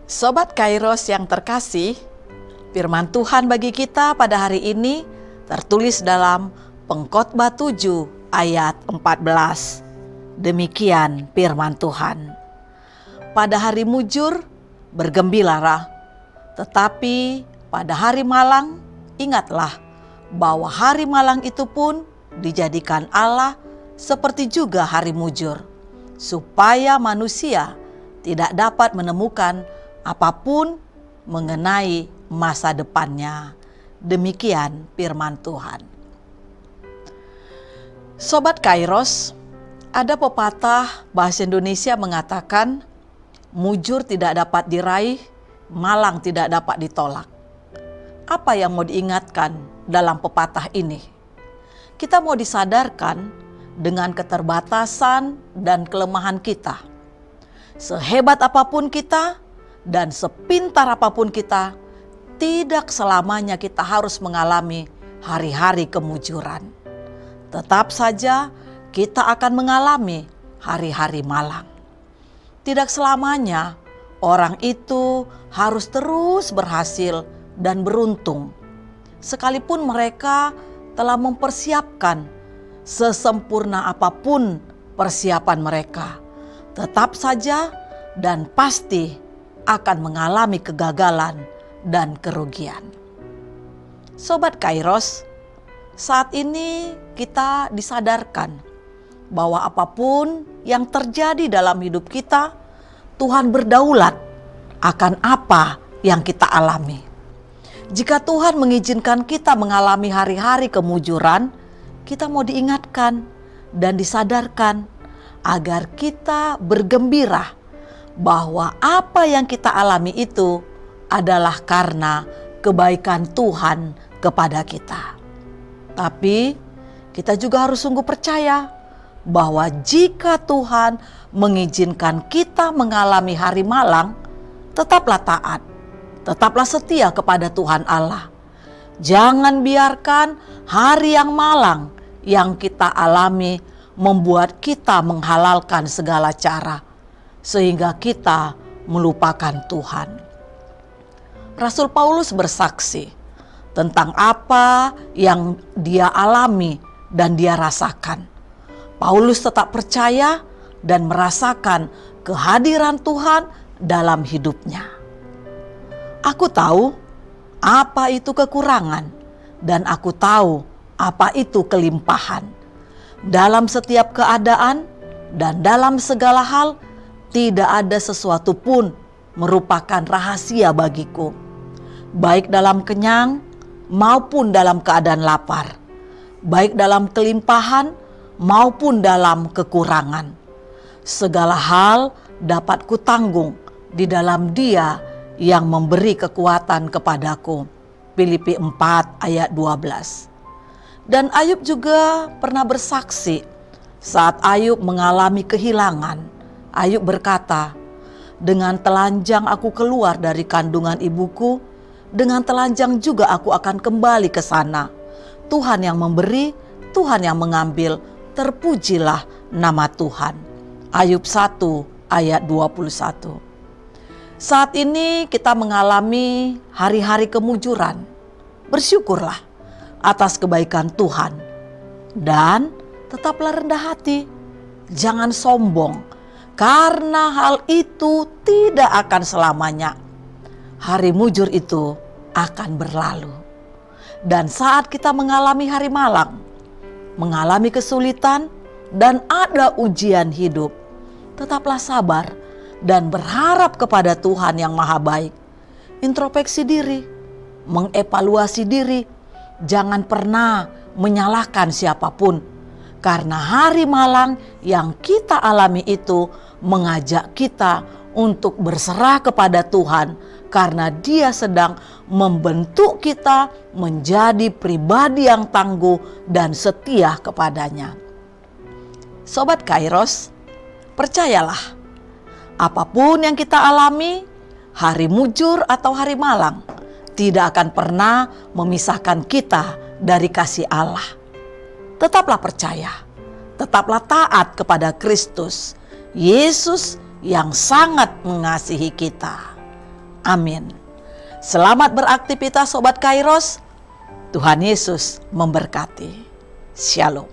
Sobat Kairos yang terkasih, firman Tuhan bagi kita pada hari ini tertulis dalam Pengkhotbah 7 ayat 14. Demikian firman Tuhan. Pada hari mujur bergembiralah, tetapi pada hari malang ingatlah bahwa hari malang itu pun dijadikan Allah seperti juga hari mujur, supaya manusia tidak dapat menemukan apapun mengenai masa depannya. Demikian firman Tuhan. Sobat Kairos, ada pepatah bahasa Indonesia mengatakan, mujur tidak dapat diraih, malang tidak dapat ditolak. Apa yang mau diingatkan dalam pepatah ini? Kita mau disadarkan dengan keterbatasan dan kelemahan kita. Sehebat apapun kita dan sepintar apapun kita, tidak selamanya kita harus mengalami hari-hari kemujuran. Tetap saja kita akan mengalami hari-hari malang. Tidak selamanya orang itu harus terus berhasil dan beruntung, sekalipun mereka telah mempersiapkan sesempurna apapun persiapan mereka. Tetap saja dan pasti akan mengalami kegagalan dan kerugian. Sobat Kairos, saat ini kita disadarkan bahwa apapun yang terjadi dalam hidup kita, Tuhan berdaulat akan apa yang kita alami. Jika Tuhan mengizinkan kita mengalami hari-hari kemujuran, kita mau diingatkan dan disadarkan agar kita bergembira bahwa apa yang kita alami itu adalah karena kebaikan Tuhan kepada kita. Tapi kita juga harus sungguh percaya bahwa jika Tuhan mengizinkan kita mengalami hari malang, tetaplah taat, tetaplah setia kepada Tuhan Allah. Jangan biarkan hari yang malang yang kita alami membuat kita menghalalkan segala cara, sehingga kita melupakan Tuhan. Rasul Paulus bersaksi tentang apa yang dia alami dan dia rasakan. Paulus tetap percaya dan merasakan kehadiran Tuhan dalam hidupnya. Aku tahu apa itu kekurangan dan aku tahu apa itu kelimpahan. Dalam setiap keadaan dan dalam segala hal, tidak ada sesuatu pun merupakan rahasia bagiku, baik dalam kenyang maupun dalam keadaan lapar, baik dalam kelimpahan maupun dalam kekurangan. Segala hal dapat kutanggung di dalam Dia yang memberi kekuatan kepadaku. Filipi 4 ayat 12. Dan Ayub juga pernah bersaksi saat Ayub mengalami kehilangan. Ayub berkata, dengan telanjang aku keluar dari kandungan ibuku, dengan telanjang juga aku akan kembali ke sana. Tuhan yang memberi, Tuhan yang mengambil, terpujilah nama Tuhan. Ayub 1 ayat 21. Saat ini kita mengalami hari-hari kemujuran. Bersyukurlah atas kebaikan Tuhan. Dan tetaplah rendah hati, jangan sombong. Karena hal itu tidak akan selamanya. Hari mujur itu akan berlalu. Dan saat kita mengalami hari malang, mengalami kesulitan dan ada ujian hidup, tetaplah sabar dan berharap kepada Tuhan yang Maha Baik. Introspeksi diri, mengevaluasi diri, jangan pernah menyalahkan siapapun. Karena hari malang yang kita alami itu mengajak kita untuk berserah kepada Tuhan, karena Dia sedang membentuk kita menjadi pribadi yang tangguh dan setia kepadanya. Sobat Kairos, percayalah, apapun yang kita alami, hari mujur atau hari malang, tidak akan pernah memisahkan kita dari kasih Allah. Tetaplah percaya, tetaplah taat kepada Kristus, Yesus yang sangat mengasihi kita. Amin. Selamat beraktivitas Sobat Kairos. Tuhan Yesus memberkati. Shalom.